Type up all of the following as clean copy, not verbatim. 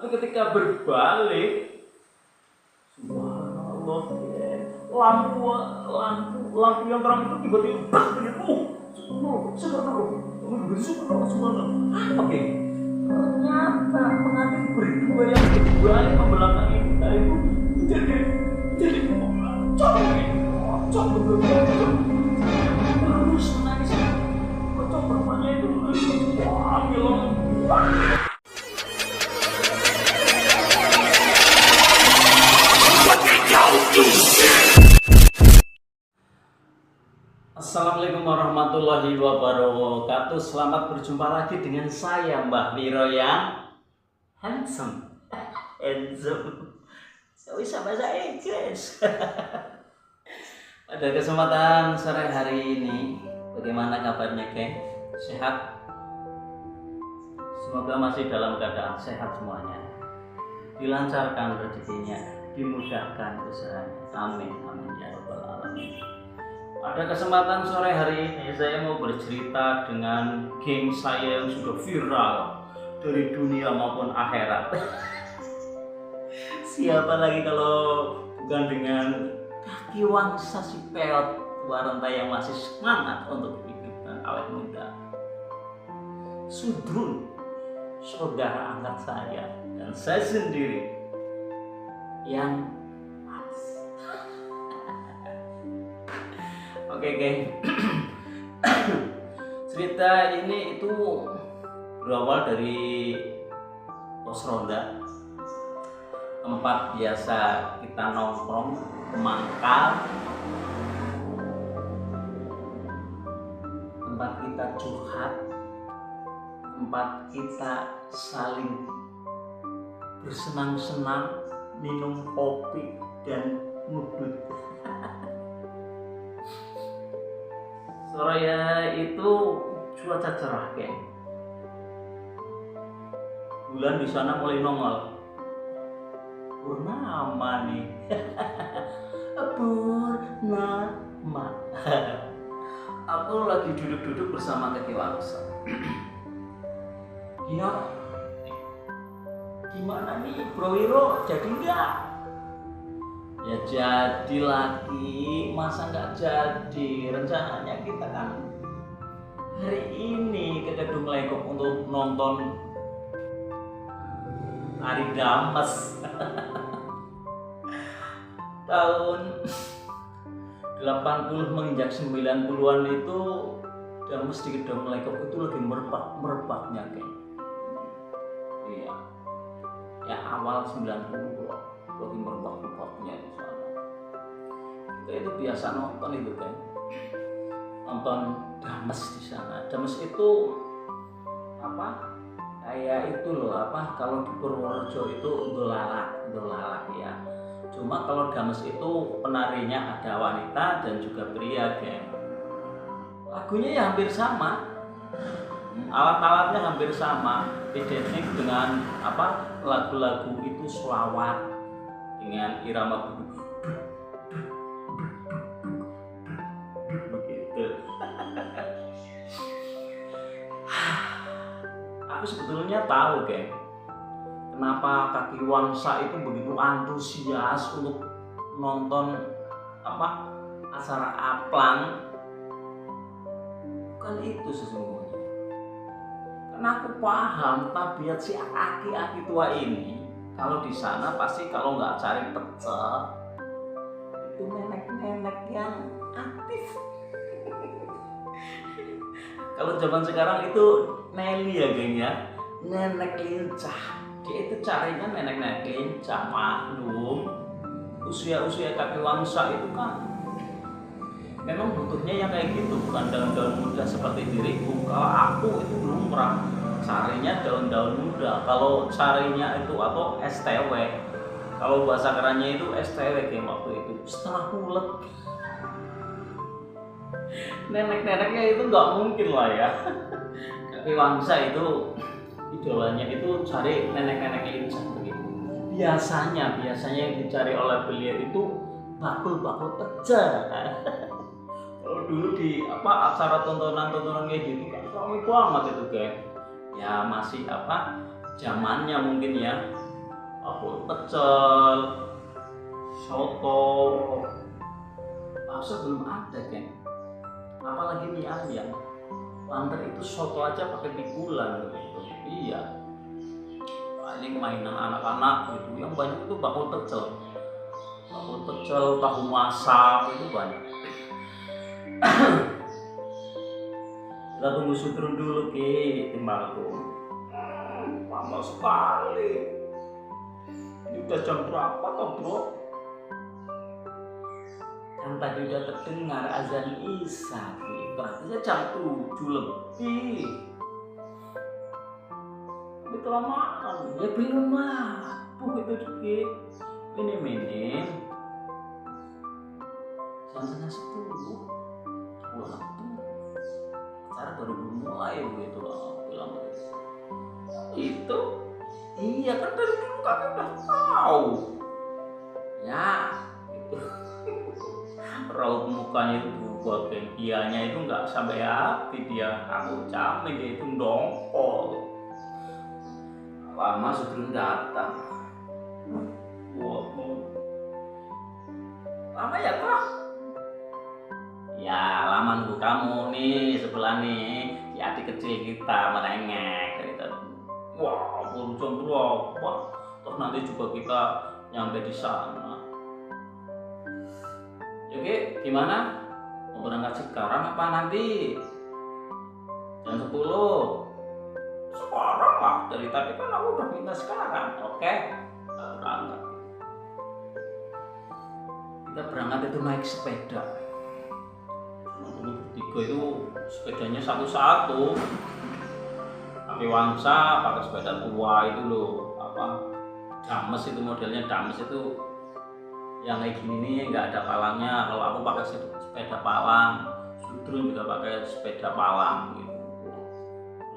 Tapi ketika berbalik, subhanallah, lampu yang terang itu tiba-tiba begitu. Subhanallah. Oke. Ternyata pengantin berdua yang berbalik membelakangi kita itu jadi kocok betul-betul. Terus menangis. Kocok perempuannya itu ambil. Assalamualaikum warahmatullahi wabarakatuh. Selamat berjumpa lagi dengan saya Mbah Miro yang handsome. Saya bisa bahasa Inggris. Pada kesempatan sore hari ini, bagaimana kabarnya, geng? Sehat? Semoga masih dalam keadaan sehat semuanya. Dilancarkan rezekinya, dimudahkan usahanya. Amin, amin ya rabbal alamin. Pada kesempatan sore hari ini saya mau bercerita dengan geng saya yang sudah viral dari dunia maupun akhirat. Siapa lagi kalau bukan dengan Kaki Wangsa si peot Warenta yang masih semangat untuk hidup dan awet muda. Sudrun, saudara angkat saya dan saya sendiri yang Oke, geng. Cerita ini itu berawal dari pos ronda, tempat biasa kita nongkrong, mangkal, tempat kita curhat, tempat kita saling bersenang-senang, minum kopi dan ngudut. Sore itu cuaca cerah, geng. Bulan di sana mulai nongol. Purnama nih. Purnama. Aku lagi duduk-duduk bersama Kaki Wangsa. Gimana nih, Bro Wiro? Jadi enggak? Ya jadi lagi, masa nggak jadi? Rencananya kita kan hari ini ke Gedung Legok untuk nonton Tari Dames. Tahun 80 menginjak 90-an itu Dames di Gedung Legok itu lagi merebaknya, geng. Iya. Ya awal 90 lagi merebak-rebaknya di sana. Kita itu biasa nonton itu, kan, nonton Dames di sana. Dames itu apa? Kayak itu loh, apa? Kalau di Purworejo itu dolalak ya. Cuma kalau Dames itu penarinya ada wanita dan juga pria, kan. Lagunya ya hampir sama. Alat-alatnya hampir sama, identik dengan apa? Lagu-lagu itu sholawat dengan irama begitu. Aku sebetulnya tahu, geng, kenapa Kaki Wangsa itu begitu antusias untuk nonton apa acara Aplang. Bukan itu sesungguhnya. Karena aku paham tabiat si aki-aki tua ini. Kalau di sana pasti kalau nggak cari pecel itu nenek-nenek yang aktif. Kalau zaman sekarang itu Nelly ya, geng ya, nenek lincah. Dia itu carinya nenek-nenek lincah, maklum. Usia Kaki Wangsa itu kan memang butuhnya yang kayak gitu, bukan daun-daun muda seperti diriku. Kalau aku itu belum pernah carinya daun-daun muda. Kalau carinya itu atau STW, kalau bahasa kerennya itu STW, geng, waktu itu setengah bulat. Nenek-neneknya itu nggak mungkin lah ya. Kaki Wangsa itu idolanya itu cari nenek-nenek lincah begitu. Biasanya yang dicari oleh beliau itu bakul-bakul teja. Kalau dulu di apa acara tontonan kayak gitu kan ramai banget itu, geng. Ya masih apa zamannya mungkin ya, Aku pecel, soto, bakso belum ada kan, apalagi mie ayam. Banter itu soto aja pakai pikulan gitu. Iya, paling mainan anak-anak gitu. Yang banyak itu bakul pecel, tahu masak itu banyak. Kita tunggu Sutron dulu ki, timbalku. Lama sekali. Ini udah jam berapa toh bro? Kan tadi udah terdengar azan Isya, berarti jam 7 lebih. Tapi kelamaan, ya belum mampu itu dikit. Ini minim jam 10. Waktu acara baru mulai gitu loh, bilang itu. Iya kan dari dulu kakek udah tahu. Ya, itu. Raut mukanya itu berubah, kianya itu nggak sampai hati dia. Aku camen dia itu dongkol. Lama Sutron datang. Wah, lama ya kok? Ya lama nunggu kamu nih sebelah nih, si adik kecil kita merengek gitu. Wah, baru jam berapa? Terus nanti juga kita nyampe di sana. Oke, gimana? Mau berangkat sekarang apa nanti? Jam 10. Sekarang lah, dari tadi kan aku udah minta sekarang. Oke, kita berangkat. Kita berangkat itu naik sepeda. Dulu bertiga itu sepedanya satu-satu. Tapi Wangsa pakai sepeda tua itu loh, apa? Dames itu modelnya, Dames itu yang kayak gini nih, nggak ada palangnya. Kalau aku pakai sepeda palang, Sutron juga pakai sepeda palang gitu.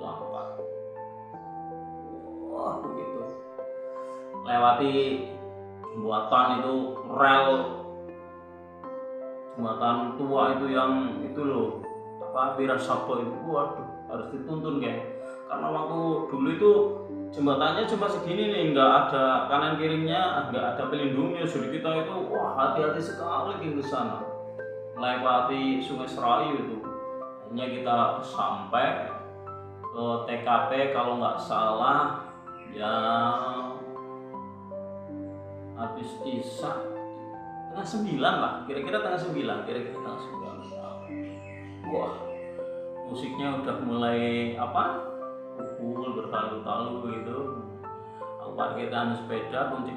Lambat. Wah begitu. Lewati jembatan itu, rel jembatan tua itu yang itu loh, apa Wirasaba itu, waduh harus dituntun kan. Karena waktu dulu itu jembatannya cuma segini nih, nggak ada kanan kirinya, nggak ada pelindungnya. Jadi kita itu wah hati-hati sekali di sana, melewati Sungai Serayu itu. Hanya kita sampai ke TKP kalau nggak salah ya habis Isya tengah 9 lah, kira-kira tengah 9. Wah, musiknya udah mulai apa? Pukul bertalu-talu gitu. Aku parkirkan sepeda, kunci,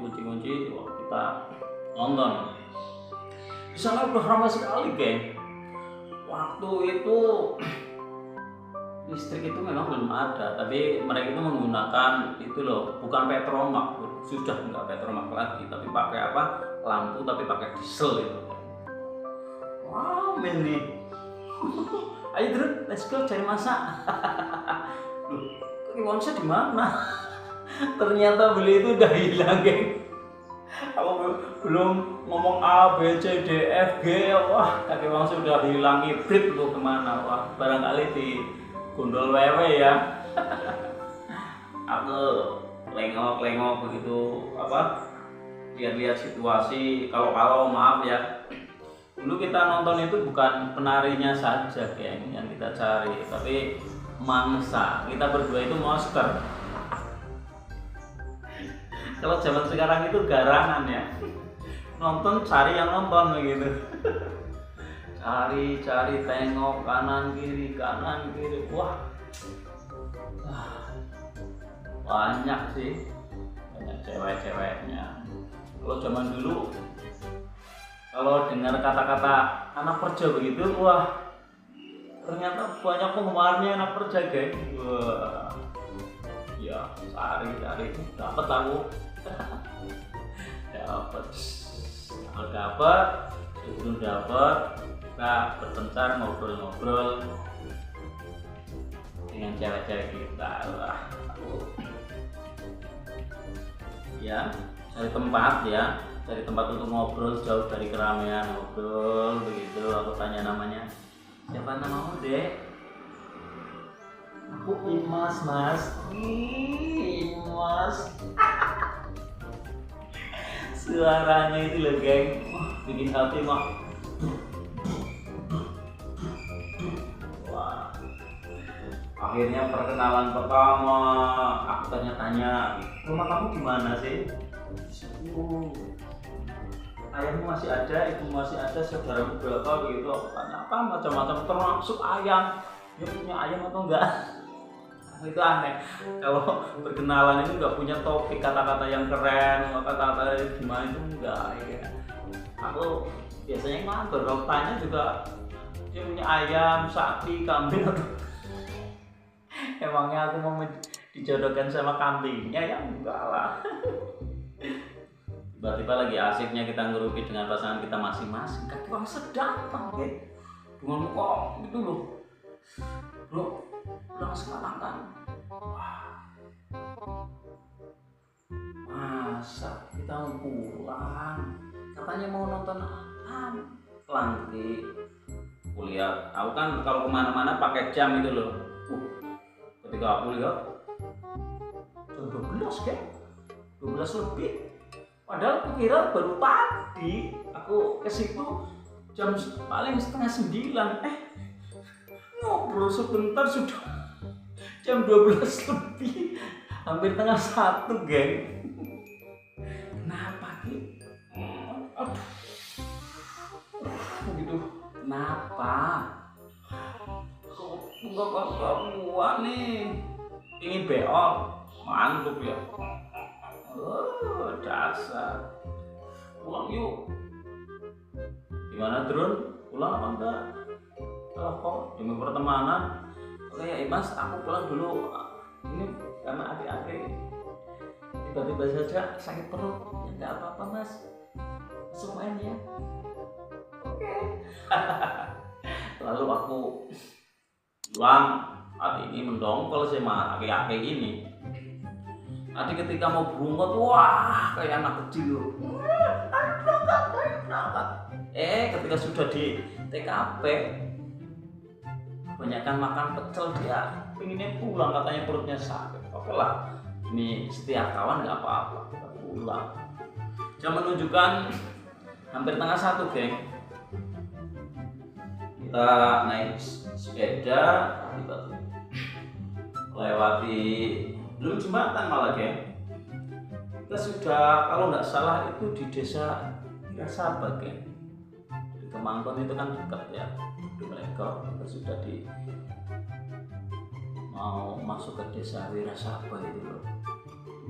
wah kita nonton. Di sana udah ramai sekali, geng. Waktu itu listrik itu memang belum ada, tapi mereka itu menggunakan itu loh, bukan petromak, sudah nggak petromak lagi, tapi pakai apa? Lampu tapi pakai diesel itu. Wow, ini. Ayo terus, let's go cari masak. Wangsa di mana? Ternyata beli itu udah hilang, geng. Aku belum ngomong A, B, C, D, F, G. Wah, kakek Wangsa udah hilang, hibrid tuh kemana? Wah, barangkali di gondol wewe ya. Aku lengok begitu apa? Lihat-lihat situasi. Kalau maaf ya. Dulu kita nonton itu bukan penarinya saja, geng, yang kita cari, tapi mangsa. Kita berdua itu monster. Kalau zaman sekarang itu garangan ya, nonton cari yang nonton begitu. cari tengok kanan kiri. Wah banyak sih, banyak cewek-ceweknya. Kalau zaman dulu kalau dengar kata-kata anak kerja begitu, wah ternyata banyak penggemarnya anak kerja, geng. Wah, ya cari dapat aku. dapat sebelum dapat kita berpencar ngobrol dengan cewek-cewek kita. Wah, ya cari tempat untuk ngobrol jauh dari keramaian, ngobrol begitu. Aku tanya namanya, siapa namamu, Dek? Aku Imas, Mas. Imas. Suaranya itu loh geng, wah, bikin hati mah. Wah, akhirnya perkenalan pertama, aku tanya-tanya, rumah kamu gimana sih? Ayammu masih ada, ibu masih ada, saudara berapa gitu? Tanya apa macam-macam termasuk ayam. Dia punya ayam atau enggak? Itu aneh. Kalau perkenalan itu nggak punya topik kata-kata yang keren, kata-kata gimana itu enggak. Ya. Aku biasanya ngambek, kalau tanya juga dia punya ayam, sapi, kambing atau emangnya aku mau dijodohkan sama kambingnya ya enggak lah. Tiba-tiba lagi asiknya kita ngerupi dengan pasangan kita masing-masing, kaki orang sedang gitu. Dengan muka gitu loh. Bro, pulang sekarang kan. Wah. Masa kita mau pulang? Katanya mau nonton Langki. Kuliah. Aku kan kalau kemana-mana pakai jam itu loh. Ketika aku lihat jam 12 kan? 12 lebih. Padahal aku kira baru tadi. Aku ke situ jam paling setengah 9. Ngobrol sebentar sudah jam 12 lebih, hampir tengah 1 geng. Kenapa gitu? Aduh, gitu. Kenapa? Kok muak nih? Ingin beol, mantap ya. Oh, dasar. Pulang yuk. Gimana Drun? Pulang apa enggak? Kok demi pertemanan, oke ya Mas, aku pulang dulu. Ini karena adik-adik tiba-tiba saja sakit perut, ya nggak apa-apa Mas, semuanya. Oke. Lalu aku pulang, adik ini mendongkol sama aki-aki ini. Adik ketika mau berangkat, wah kayak anak kecil. Berangkat. Ketika sudah di TKP, kebanyakan makan pecel, dia pengennya pulang, katanya perutnya sakit. Oke lah, ini setiap kawan nggak apa-apa, kita pulang. Jam menunjukkan hampir tengah 1 geng. Kita naik sepeda, tiba-tiba lewati belum jembatan malah geng. Kita sudah, kalau nggak salah itu di desa Wirasaba geng. Di Kemangkon itu kan dekat ya. Mereka kita sudah mau masuk ke desa Wirasaba itu loh.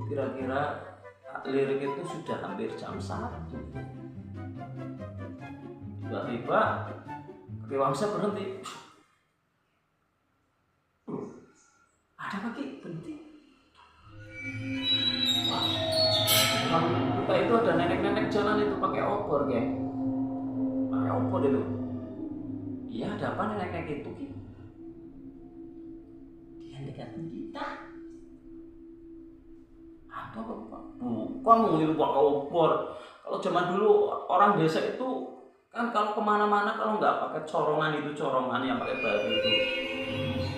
Kira-kira lirik itu sudah hampir jam 1. Tiba-tiba Wangsa berhenti. Ada apa Ki? Berhenti. Wah, kita itu ada nenek-nenek jalan itu pakai obor geng. Pakai obor itu. Iya, ada apa nenek-nenek itu Ki? Dia dekatin kita. Apa Pak? Bukan itu pakai obor. Kalau zaman dulu orang desa itu kan kalau kemana-mana kalau nggak pakai corongan itu, corongan yang pakai batu itu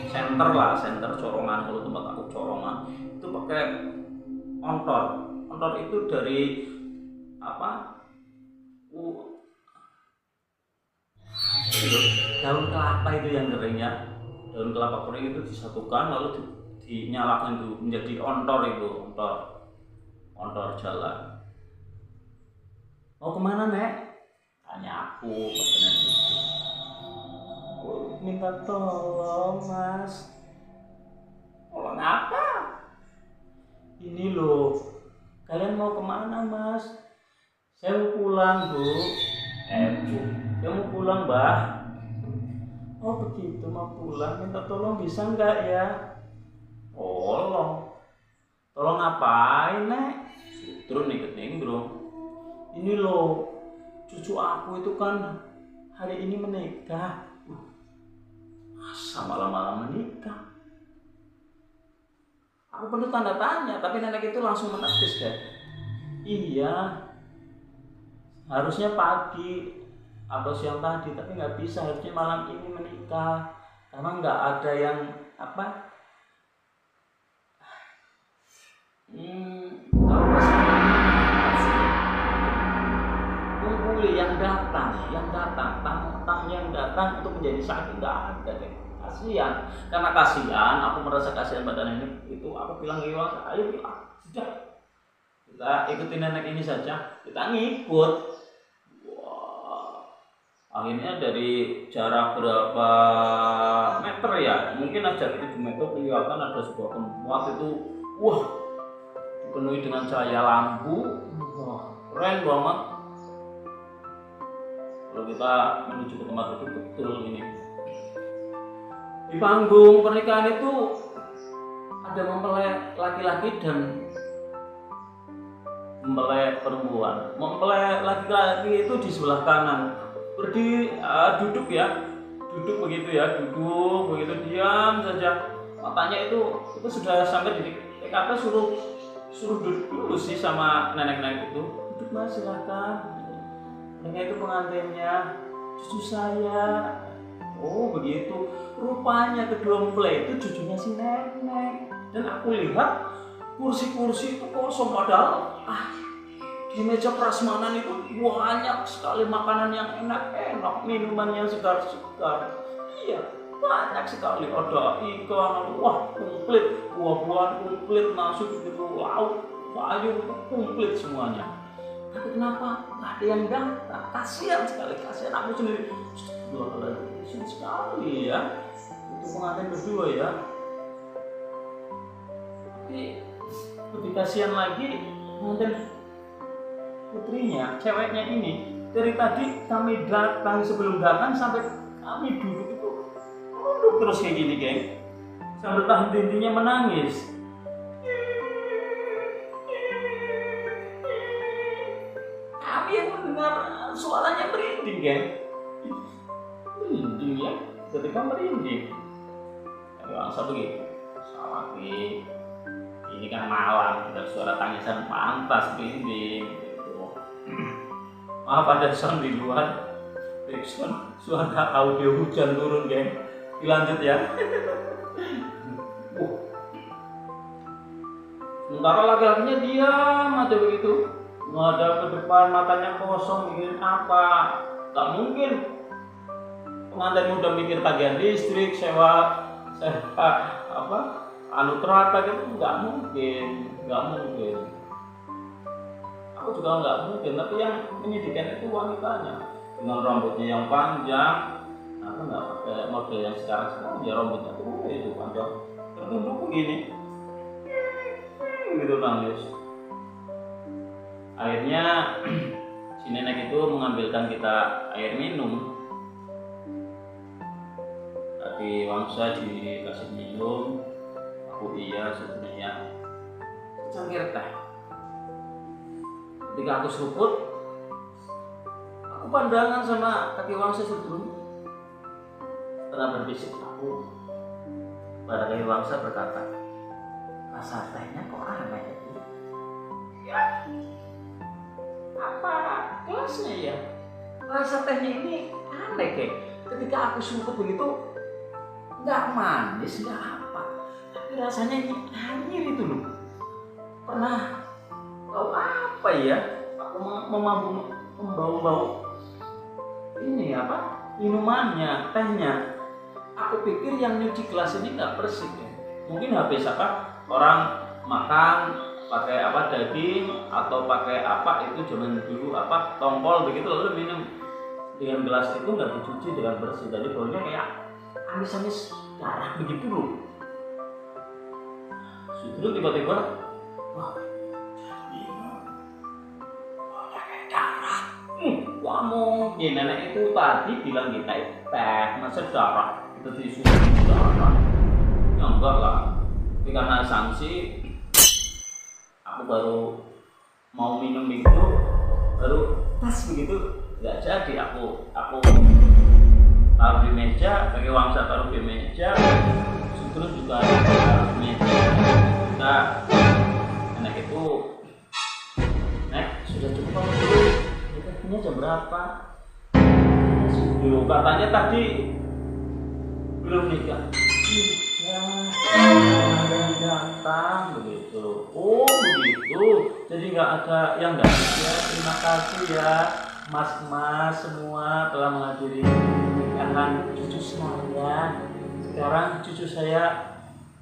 senter lah, senter corongan. Kalau tempat aku corongan itu pakai ontor itu dari apa, daun kelapa itu yang keringnya, daun kelapa kering itu disatukan lalu dinyalakan itu menjadi ontor itu, ontor jalan. Mau kemana Nek? Tanya aku, minta tolong Mas. Tolong apa? Ini loh, kalian mau kemana Mas? Saya mau pulang Bu. Bu, saya mau pulang Mbah. Oh begitu, mau pulang, minta tolong bisa nggak ya? Tolong ngapain Nek? Terus nimbrung. Ini loh, cucu aku itu kan hari ini menikah. Masa malam-malam menikah? Aku perlu tanda tanya, tapi nenek itu langsung menepis kan. Iya, harusnya pagi atau siang tadi, tapi nggak bisa, harusnya malam ini menikah. Karena nggak ada yang apa? Kalau datang, tamu yang datang untuk menjadi saksi nggak ada deh. Kasihan, karena kasihan, aku merasa kasihan pada nenek itu. Aku bilang ke Iwan, ayo bilang, sudah kita ikutin nenek ini saja, kita ngikut. Wah, akhirnya dari jarak berapa meter ya, mungkin aja 7 meter kelihatan ada sebuah tempat itu, wah, dipenuhi dengan cahaya lampu, wah, keren banget. Kalau kita menuju ke tempat itu betul ini. Di panggung pernikahan itu ada mempelai laki-laki dan mempelai perempuan. Mempelai laki-laki itu di sebelah kanan, berdiri, duduk begitu ya, duduk begitu diam saja. Matanya itu sudah sampai di TKP, suruh duduk dulu sih sama nenek-nenek itu. Duduk mas, silakan. Nenek itu pengantinnya, cucu saya. Oh begitu, rupanya kedua mempelai itu cucunya si nenek. Dan aku lihat kursi-kursi itu kosong, padahal di meja prasmanan itu banyak sekali makanan yang enak-enak, minuman yang segar-segar. Iya, banyak sekali. Ada ikan, wah komplit, buah-buahan komplit, nasi begitu, lauk, sayur komplit semuanya. Tapi kenapa nggak ada yang datang? Kasihan sekali, kasihan aku sendiri. Kasihan sekali ya, itu pengantin berdua ya. Tapi lebih kasihan lagi pengantin putrinya, ceweknya ini. Dari tadi kami datang, sebelum datang sampai kami duduk itu duduk terus kayak gini geng, sambil tahan intinya menangis. Kami yang mendengar suaranya merinding geng, merinding ya, ketika merinding. Bangsa begitu, salah ini kan malam, dan suara tangisan pantas merinding. Maaf ada sound di luar, backsound suara audio hujan turun geng. Dilanjut ya. Sementara laki-lakinya diam aja begitu, menghadap ke depan, matanya kosong, mikirin apa? Gak mungkin pengantin muda mikir tagihan listrik, sewa anutrata gitu, nggak mungkin. Aku juga nggak mungkin, tapi yang menyedihkan itu wanitanya dengan rambutnya yang panjang. Aku nggak pakai model yang sekarang ya, rambutnya tuh itu panjang tertunduk begini, gitu nangis. Akhirnya si nenek itu mengambilkan kita air minum. Tadi wangsa dikasih minum, aku iya sebenarnya secangkir teh. Ketika aku seruput, aku pandangan sama kaki wangsa sebelum setelah berbisik, aku pada kaki wangsa berkata, rasa tehnya kok aneh ya? Apa kelasnya ya? Rasa tehnya ini aneh kayak. Ketika aku seruput begitu, nggak manis, nggak apa, tapi rasanya ini anjir itu loh. Pernah tahu apa ya? Aku membau ini apa? Minumannya, tehnya. Aku pikir yang nyuci gelas ini nggak bersih ya. Mungkin habis orang makan pakai daging atau pakai itu zaman dulu tongkol begitu, lalu minum dengan gelas itu nggak dicuci dengan bersih. Jadi baunya kayak amis-amis darah begitu loh. Terus tiba-tiba, wah, kayak darah. Kamu, nenek itu tadi bilang kita itu teh, masa darah itu disuruh darah? Ya enggak lah. Tapi karena sanksi, aku baru mau minum itu, baru tas begitu, nggak jadi. Aku taruh di meja, pakai wangsa taruh di meja, terus juga taruh di meja. Kita nenek itu, sudah cukup dulu. Ini jam berapa? Sudah, katanya tadi belum nikah. Iya, ada yang datang begitu. Oh begitu. Jadi nggak ada yang nggak ya. Terima kasih ya. mas-mas semua telah menghadiri pernikahan cucu saya. Sekarang cucu saya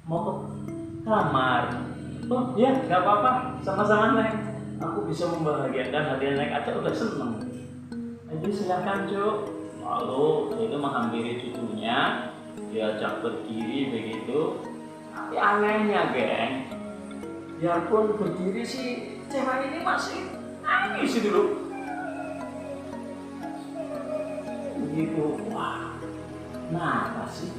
mau ke kamar. Oh ya, nggak apa-apa, sama-sama Neng. Aku bisa membahagiakan hati Neng aja udah seneng. Jadi silakan Cuk. Lalu itu menghampiri cucunya, diajak berdiri begitu. Tapi anehnya geng, biarpun berdiri sih cewek ini masih nangis dulu. Begitu, wah, kenapa sih?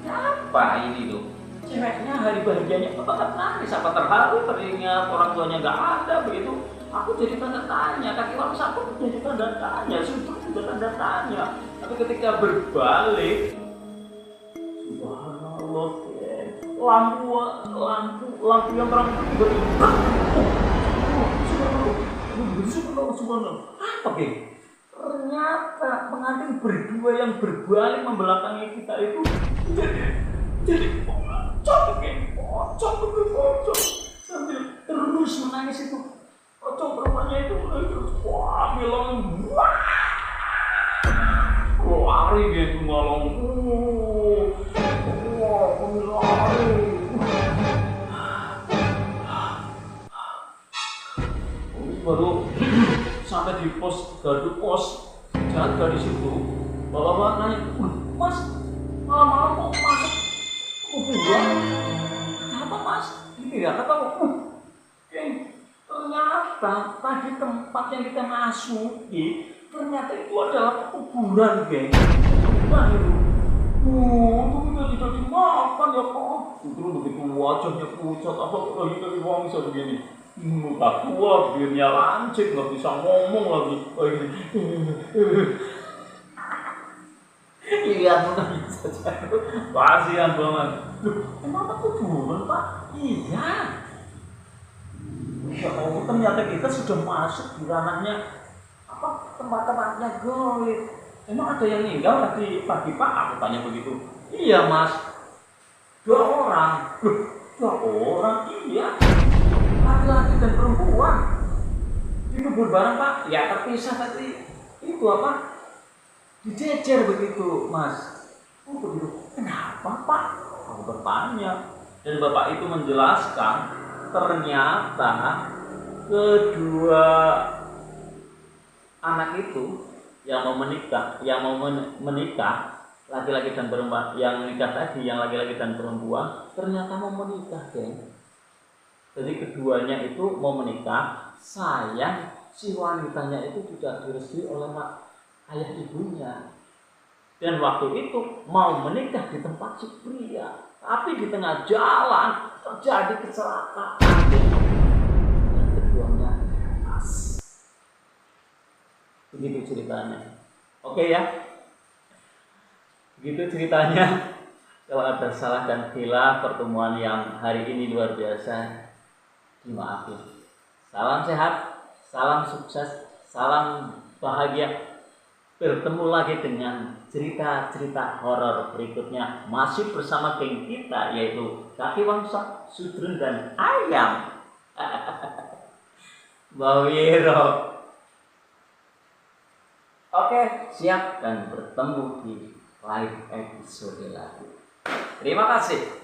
Apa ini tuh? Ceweknya hari bahagianya banget nangis, apa terharu teringat orang tuanya nggak ada begitu. Aku jadi tanda tanya, kaki wangsa aku jadi tanda tanya, Sutru juga tanda tanya. Tapi ketika berbalik, subhanallah, lampu yang terang tiba-tiba, subhanallah, apa geng? Ternyata pengantin berdua yang berbalik membelakangi kita itu jadi pocong sambil terus menangis itu. Pocong perempuannya itu wah bilang lari gitu ngalong, wah lari. Baru sampai di pos gardu pos jaga di situ, bapak-bapak nanya, Mas malam-malam kok masuk kuburan? Kenapa Mas? Ini ya kata ternyata tadi tempat yang kita masuki ternyata itu adalah kuburan geng. Kuburan itu. Itu kita tidak dimakan ya kok. Itu begitu wajahnya pucat apa kok lagi dari wangsa begini. Muka tua, bibirnya lancip, nggak bisa ngomong lagi. Lihat muka bisa jatuh. Kasihan banget. Loh, emang apa kuburan Pak? Iya. Ya Allah, ternyata kita sudah masuk di ranahnya apa tempat-tempatnya gaib. Emang ada yang meninggal tadi pagi Pak? Aku tanya begitu. Iya Mas. 2 orang. Loh, 2 orang? Iya. Laki-laki dan perempuan. Dikubur bareng Pak. Ya terpisah tadi. Itu apa? Dijejer begitu Mas. Oh begitu. Kenapa Pak? Aku bertanya. Dan Bapak itu menjelaskan ternyata kedua anak itu yang mau menikah, laki-laki dan perempuan, yang menikah tadi, yang laki-laki dan perempuan, ternyata mau menikah, geng. Jadi keduanya itu mau menikah, sayang si wanitanya itu tidak direstui oleh ayah ibunya. Dan waktu itu mau menikah di tempat si pria, tapi di tengah jalan terjadi kecelakaan. Dan keduanya lepas. Begitu ceritanya. Oke ya. Begitu ceritanya. Kalau ada salah dan khilaf pertemuan yang hari ini luar biasa, dimaafin. Salam sehat, salam sukses, salam bahagia. Bertemu lagi dengan cerita-cerita horor berikutnya, masih bersama geng kita yaitu Kaki Wangsa, Sudrun dan Ayam. Bawiro. Oke, siap dan bertemu di live episode lagi. Terima kasih.